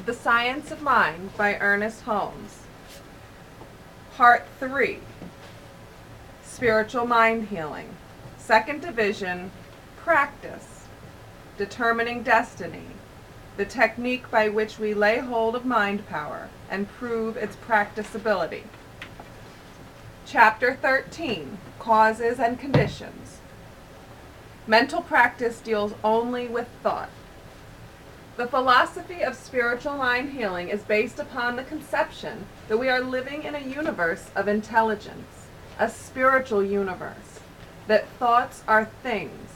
The Science of Mind by Ernest Holmes. Part 3. Spiritual Mind Healing. Second Division, Practice. Determining Destiny. The technique by which we lay hold of mind power and prove its practicability. Chapter 13. Causes and Conditions. Mental practice deals only with thought. The philosophy of spiritual mind healing is based upon the conception that we are living in a universe of intelligence, a spiritual universe, that thoughts are things,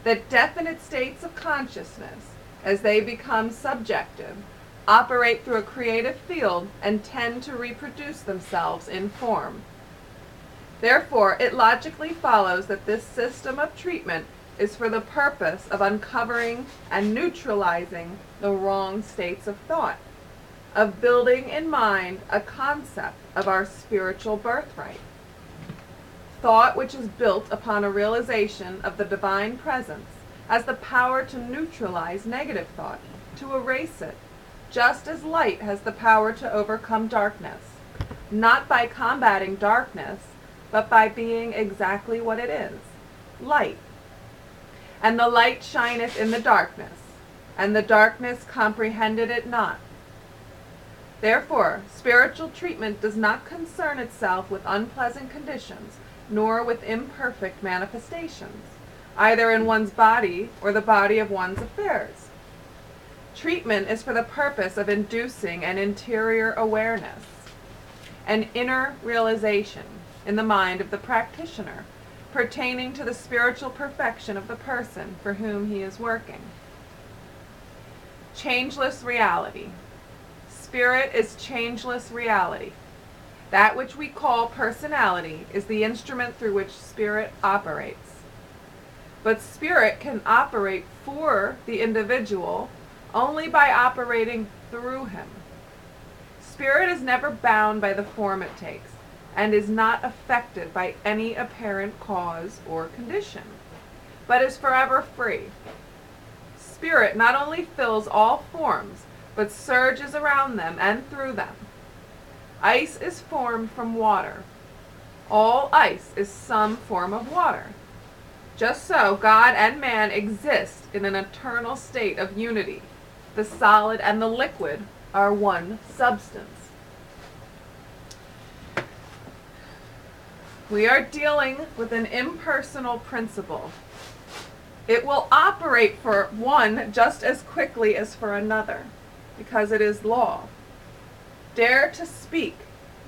that definite states of consciousness, as they become subjective, operate through a creative field and tend to reproduce themselves in form. Therefore, it logically follows that this system of treatment is for the purpose of uncovering and neutralizing the wrong states of thought, of building in mind a concept of our spiritual birthright. Thought which is built upon a realization of the divine presence has the power to neutralize negative thought, to erase it, just as light has the power to overcome darkness, not by combating darkness, but by being exactly what it is, light. And the light shineth in the darkness, and the darkness comprehended it not. Therefore, spiritual treatment does not concern itself with unpleasant conditions, nor with imperfect manifestations, either in one's body or the body of one's affairs. Treatment is for the purpose of inducing an interior awareness, an inner realization in the mind of the practitioner, pertaining to the spiritual perfection of the person for whom he is working. Changeless reality. Spirit is changeless reality. That which we call personality is the instrument through which spirit operates. But spirit can operate for the individual only by operating through him. Spirit is never bound by the form it takes, and is not affected by any apparent cause or condition, but is forever free. Spirit not only fills all forms, but surges around them and through them. Ice is formed from water. All ice is some form of water. Just so, God and man exist in an eternal state of unity. The solid and the liquid are one substance. We are dealing with an impersonal principle. It will operate for one just as quickly as for another, because it is law. Dare to speak,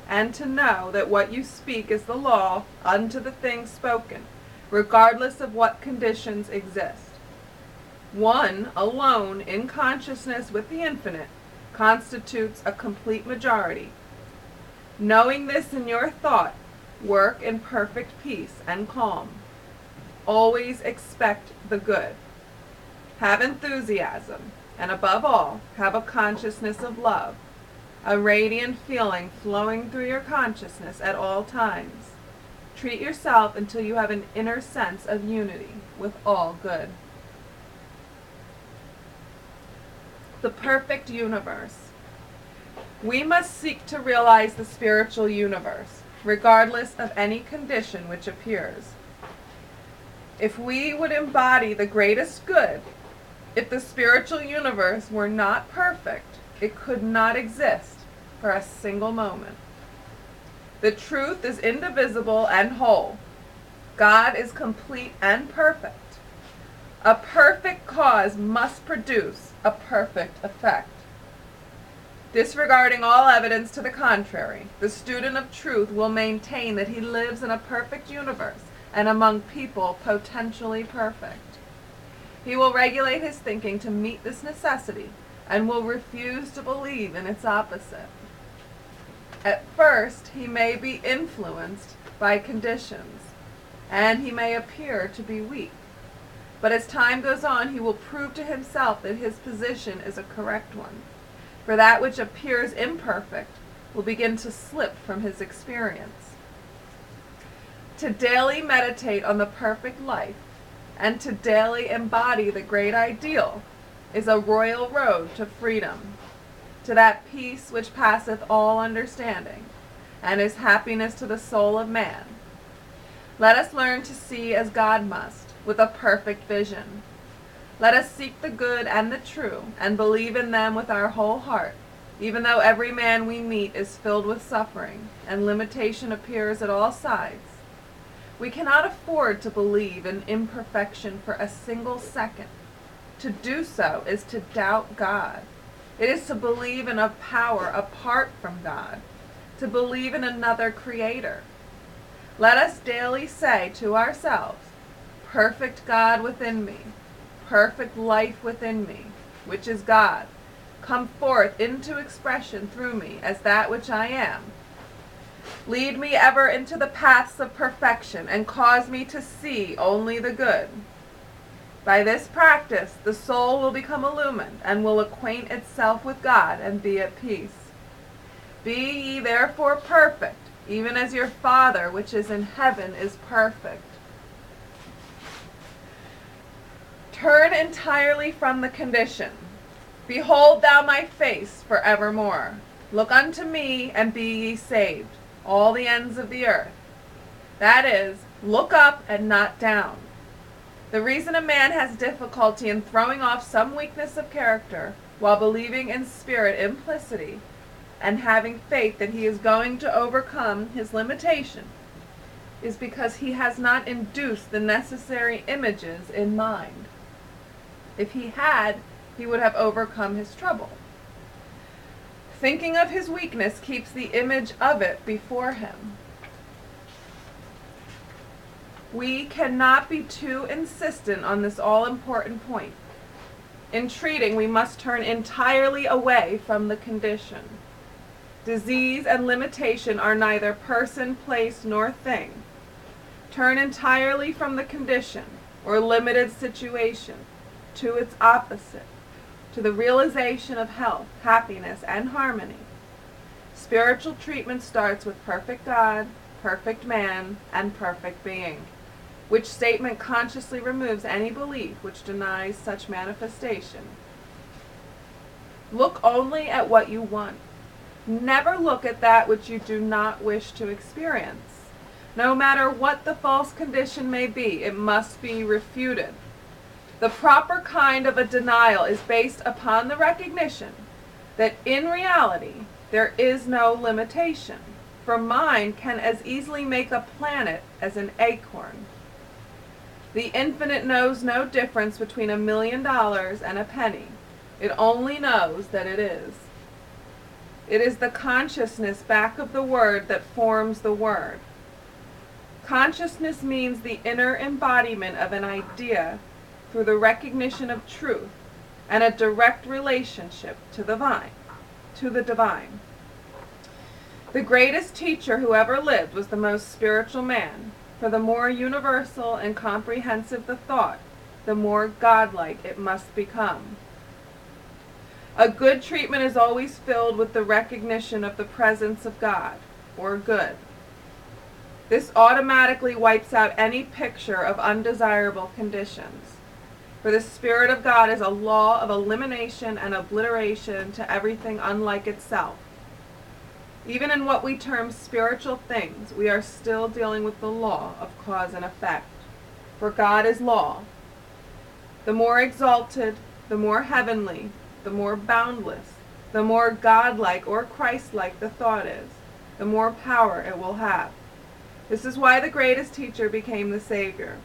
and to know that what you speak is the law unto the thing spoken, regardless of what conditions exist. One alone in consciousness with the infinite constitutes a complete majority. Knowing this in your thought, work in perfect peace and calm. Always expect the good. Have enthusiasm, and above all, have a consciousness of love, a radiant feeling flowing through your consciousness at all times. Treat yourself until you have an inner sense of unity with all good. The perfect universe. We must seek to realize the spiritual universe, regardless of any condition which appears. If we would embody the greatest good, if the spiritual universe were not perfect, it could not exist for a single moment. The truth is indivisible and whole. God is complete and perfect. A perfect cause must produce a perfect effect. Disregarding all evidence to the contrary, the student of truth will maintain that he lives in a perfect universe and among people potentially perfect. He will regulate his thinking to meet this necessity and will refuse to believe in its opposite. At first, he may be influenced by conditions, and he may appear to be weak. But as time goes on, he will prove to himself that his position is a correct one. For that which appears imperfect will begin to slip from his experience. To daily meditate on the perfect life and to daily embody the great ideal is a royal road to freedom. to that peace which passeth all understanding, and is happiness to the soul of man. Let us learn to see as God must, with a perfect vision. Let us seek the good and the true, and believe in them with our whole heart, even though every man we meet is filled with suffering, and limitation appears at all sides. We cannot afford to believe in imperfection for a single second. To do so is to doubt God. It is to believe in a power apart from God, to believe in another creator. Let us daily say to ourselves, perfect God within me, perfect life within me, which is God, come forth into expression through me as that which I am. Lead me ever into the paths of perfection, and cause me to see only the good. By this practice, the soul will become illumined, and will acquaint itself with God and be at peace. Be ye therefore perfect, even as your Father which is in heaven is perfect. Turn entirely from the condition. Behold thou my face forevermore. Look unto me, and be ye saved, all the ends of the earth. That is, look up and not down. The reason a man has difficulty in throwing off some weakness of character, while believing in spirit implicity, and having faith that he is going to overcome his limitation, is because he has not induced the necessary images in mind. If he had, he would have overcome his trouble. Thinking of his weakness keeps the image of it before him. We cannot be too insistent on this all-important point. In treating, we must turn entirely away from the condition. Disease and limitation are neither person, place, nor thing. Turn entirely from the condition, or limited situation, to its opposite, to the realization of health, happiness, and harmony. Spiritual treatment starts with perfect God, perfect man, and perfect being, which statement consciously removes any belief which denies such manifestation. Look only at what you want. Never look at that which you do not wish to experience. No matter what the false condition may be, it must be refuted. The proper kind of a denial is based upon the recognition that in reality there is no limitation, for mind can as easily make a planet as an acorn. The infinite knows no difference between $1 million and a penny. It only knows that it is. It is the consciousness back of the word that forms the word. Consciousness means the inner embodiment of an idea through the recognition of truth and a direct relationship to the divine. The greatest teacher who ever lived was the most spiritual man, for the more universal and comprehensive the thought, the more godlike it must become. A good treatment is always filled with the recognition of the presence of God, or good. This automatically wipes out any picture of undesirable conditions, for the Spirit of God is a law of elimination and obliteration to everything unlike itself. Even in what we term spiritual things, we are still dealing with the law of cause and effect, for God is law. The more exalted, the more heavenly, the more boundless, the more godlike or Christ-like the thought is, the more power it will have. This is why the greatest teacher became the Savior.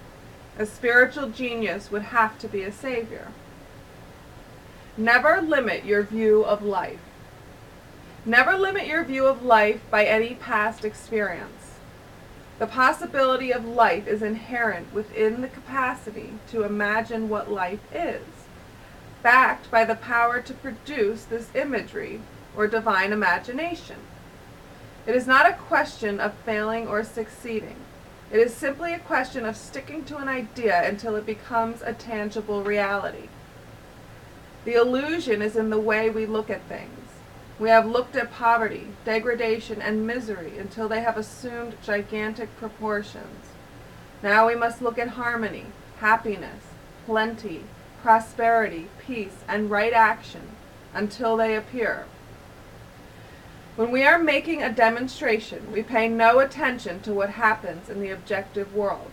A spiritual genius would have to be a savior. Never limit your view of life. Never limit your view of life by any past experience. The possibility of life is inherent within the capacity to imagine what life is, backed by the power to produce this imagery or divine imagination. It is not a question of failing or succeeding. It is simply a question of sticking to an idea until it becomes a tangible reality. The illusion is in the way we look at things. We have looked at poverty, degradation, and misery until they have assumed gigantic proportions. Now we must look at harmony, happiness, plenty, prosperity, peace, and right action until they appear, When we are making a demonstration, we pay no attention to what happens in the objective world.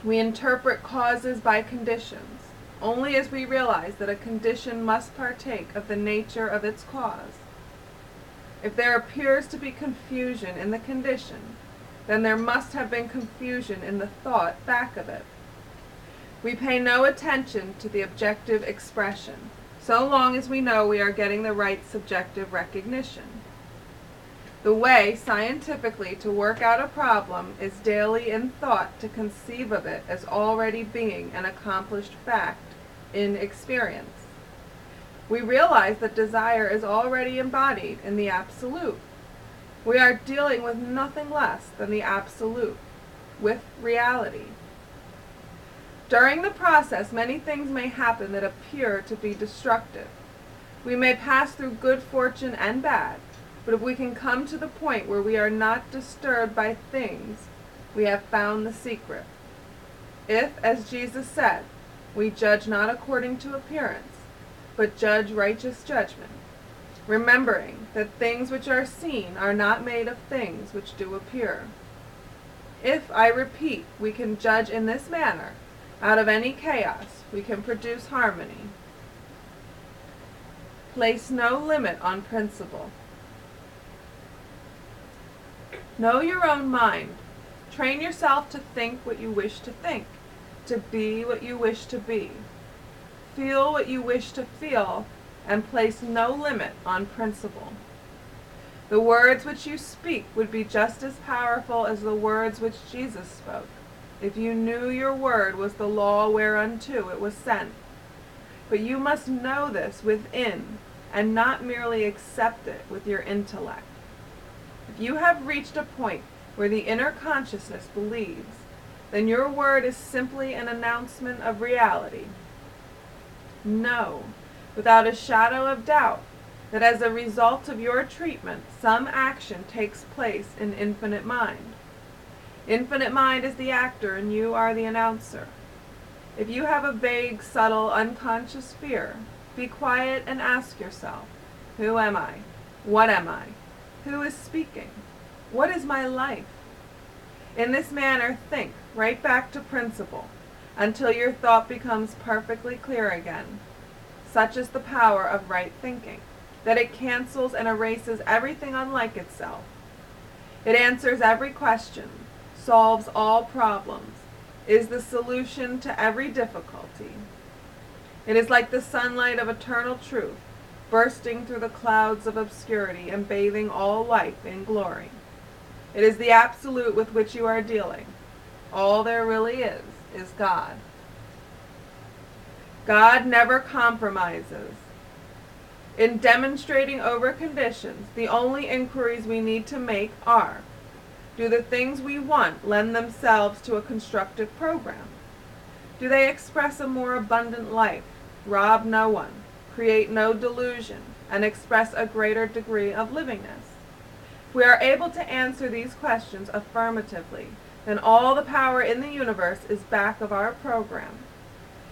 We interpret causes by conditions, only as we realize that a condition must partake of the nature of its cause. If there appears to be confusion in the condition, then there must have been confusion in the thought back of it. We pay no attention to the objective expression, so long as we know we are getting the right subjective recognition. The way, scientifically, to work out a problem is daily in thought to conceive of it as already being an accomplished fact in experience. We realize that desire is already embodied in the Absolute. We are dealing with nothing less than the Absolute, with reality. During the process, many things may happen that appear to be destructive. We may pass through good fortune and bad, but if we can come to the point where we are not disturbed by things, we have found the secret. If, as Jesus said, we judge not according to appearance, but judge righteous judgment, remembering that things which are seen are not made of things which do appear. If, I repeat, we can judge in this manner, out of any chaos we can produce harmony. Place no limit on principle. Know your own mind. Train yourself to think what you wish to think, to be what you wish to be. Feel what you wish to feel, and place no limit on principle. The words which you speak would be just as powerful as the words which Jesus spoke, if you knew your word was the law whereunto it was sent. But you must know this within, and not merely accept it with your intellect. If you have reached a point where the inner consciousness believes, then your word is simply an announcement of reality. Know, without a shadow of doubt, that as a result of your treatment, some action takes place in Infinite Mind. Infinite Mind is the actor and you are the announcer. If you have a vague, subtle, unconscious fear, be quiet and ask yourself, who am I? What am I? Who is speaking? What is my life? In this manner, think right back to principle, until your thought becomes perfectly clear again. Such is the power of right thinking, that it cancels and erases everything unlike itself. It answers every question, solves all problems, is the solution to every difficulty. It is like the sunlight of eternal truth, bursting through the clouds of obscurity and bathing all life in glory. It is the Absolute with which you are dealing. All there really is God. God never compromises. In demonstrating over conditions, the only inquiries we need to make are, do the things we want lend themselves to a constructive program? Do they express a more abundant life, rob no one, create no delusion, and express a greater degree of livingness? If we are able to answer these questions affirmatively, then all the power in the universe is back of our program.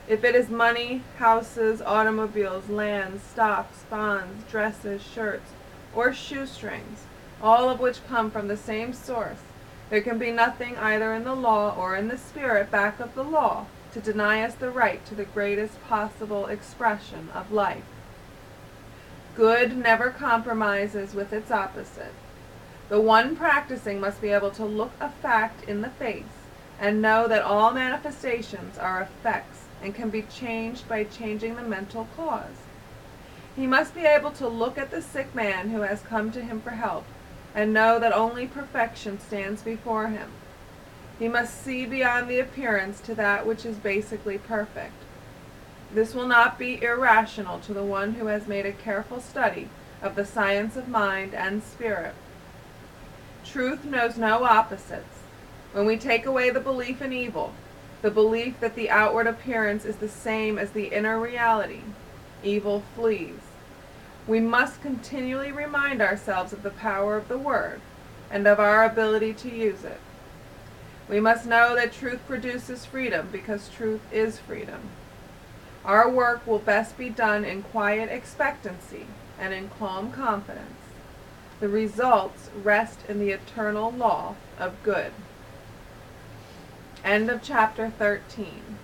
If it is money, houses, automobiles, lands, stocks, bonds, dresses, shirts, or shoestrings, all of which come from the same source, there can be nothing either in the law or in the spirit back of the law to deny us the right to the greatest possible expression of life. Good never compromises with its opposite. The one practicing must be able to look a fact in the face and know that all manifestations are effects and can be changed by changing the mental cause. He must be able to look at the sick man who has come to him for help and know that only perfection stands before him. He must see beyond the appearance to that which is basically perfect. This will not be irrational to the one who has made a careful study of the science of mind and spirit. Truth knows no opposites. When we take away the belief in evil, the belief that the outward appearance is the same as the inner reality, evil flees. We must continually remind ourselves of the power of the Word and of our ability to use it. We must know that truth produces freedom because truth is freedom. Our work will best be done in quiet expectancy and in calm confidence. The results rest in the eternal law of good. End of chapter 13.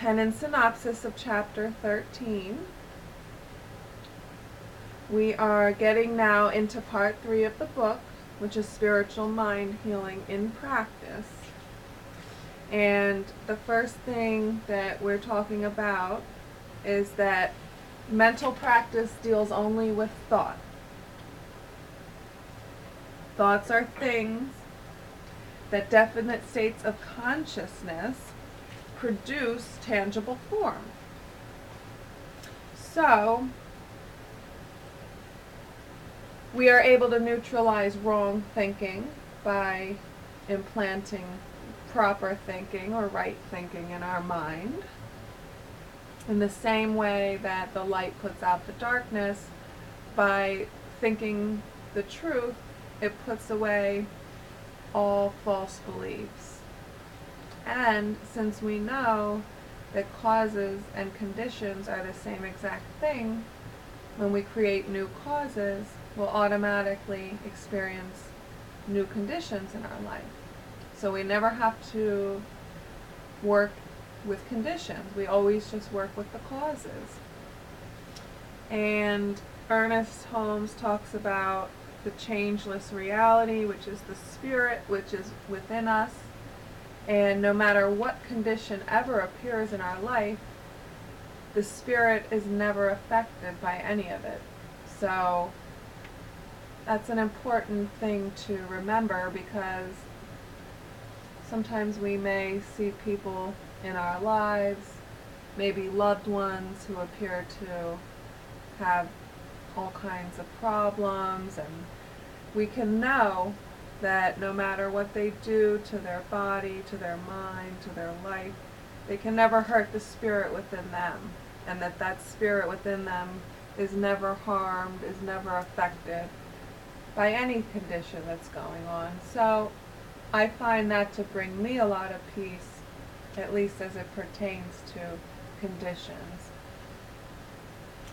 And in synopsis of chapter 13, we are getting now into part 3 of the book, which is Spiritual Mind Healing in Practice. And the first thing that we're talking about is that mental practice deals only with thought. Thoughts are things that definite states of consciousness produce tangible form. So, we are able to neutralize wrong thinking by implanting proper thinking or right thinking in our mind. In the same way that the light puts out the darkness, by thinking the truth, it puts away all false beliefs. And since we know that causes and conditions are the same exact thing, when we create new causes, we'll automatically experience new conditions in our life. So we never have to work with conditions. We always just work with the causes. And Ernest Holmes talks about the changeless reality, which is the spirit which is within us. And no matter what condition ever appears in our life, the spirit is never affected by any of it. So that's an important thing to remember, because sometimes we may see people in our lives, maybe loved ones, who appear to have all kinds of problems, and we can know that no matter what they do to their body, to their mind, to their life, they can never hurt the spirit within them, and that spirit within them is never harmed, is never affected by any condition that's going on. So I find that to bring me a lot of peace, at least as it pertains to conditions.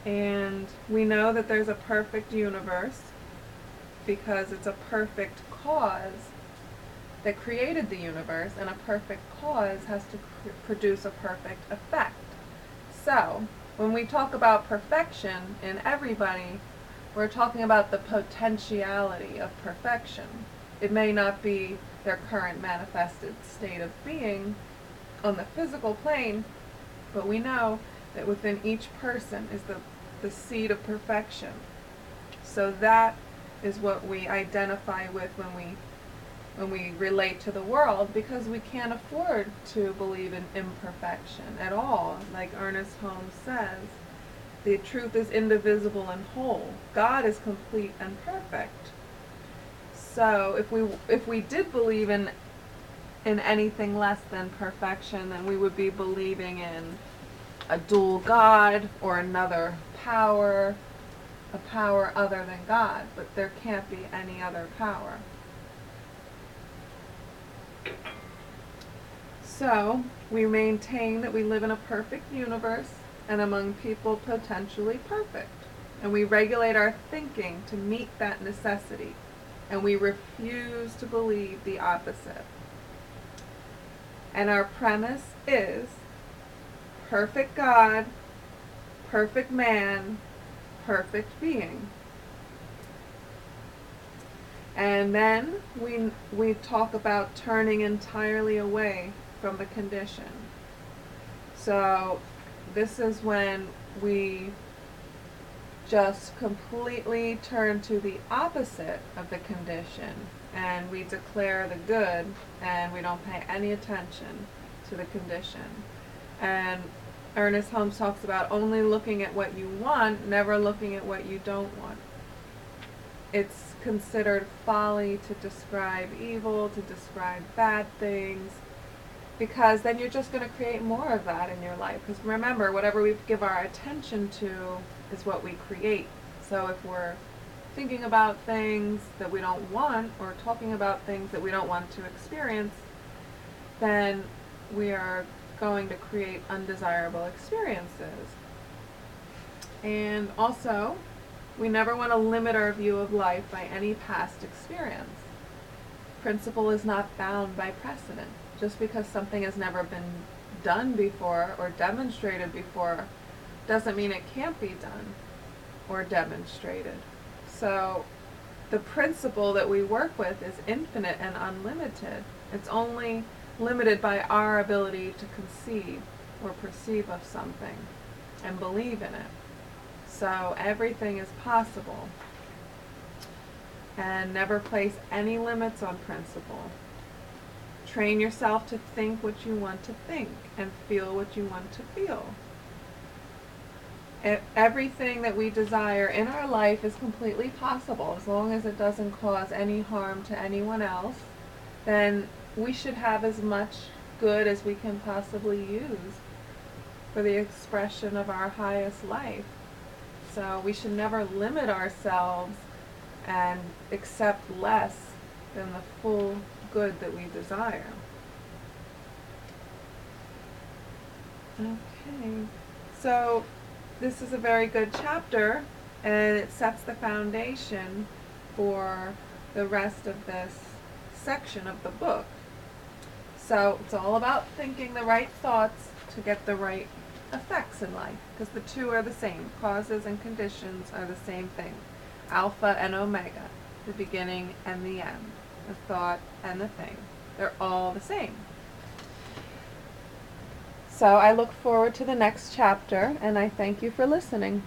And we know that there's a perfect universe because it's a perfect cause that created the universe, and a perfect cause has to produce a perfect effect. So when we talk about perfection in everybody, we're talking about the potentiality of perfection. It may not be their current manifested state of being on the physical plane, but we know that within each person is the seed of perfection. So that is what we identify with when we relate to the world, because we can't afford to believe in imperfection at all. Like Ernest Holmes says, the truth is indivisible and whole. God is complete and perfect. So if we did believe in anything less than perfection, then we would be believing in a dual God or another power, a power other than God. But there can't be any other power. So we maintain that we live in a perfect universe and among people potentially perfect. And we regulate our thinking to meet that necessity. And we refuse to believe the opposite. And our premise is perfect God, perfect man, perfect being. And then we talk about turning entirely away from the condition. So this is when we just completely turn to the opposite of the condition, and we declare the good, and we don't pay any attention to the condition. And Ernest Holmes talks about only looking at what you want, never looking at what you don't want. It's considered folly to describe evil, to describe bad things, because then you're just going to create more of that in your life. Because remember, whatever we give our attention to is what we create. So if we're thinking about things that we don't want, or talking about things that we don't want to experience, then we are going to create undesirable experiences. And also, We never want to limit our view of life by any past experience. Principle is not bound by precedent. Just because something has never been done before or demonstrated before doesn't mean it can't be done or demonstrated. So the principle that we work with is infinite and unlimited. It's only limited by our ability to conceive or perceive of something and believe in it. So everything is possible. And never place any limits on principle. Train yourself to think what you want to think and feel what you want to feel. Everything that we desire in our life is completely possible as long as it doesn't cause any harm to anyone else. Then we should have as much good as we can possibly use for the expression of our highest life. So we should never limit ourselves and accept less than the full good that we desire. Okay, so this is a very good chapter, and it sets the foundation for the rest of this section of the book. So it's all about thinking the right thoughts to get the right effects in life, because the two are the same. Causes and conditions are the same thing. Alpha and omega, the beginning and the end, the thought and the thing. They're all the same. So I look forward to the next chapter, and I thank you for listening.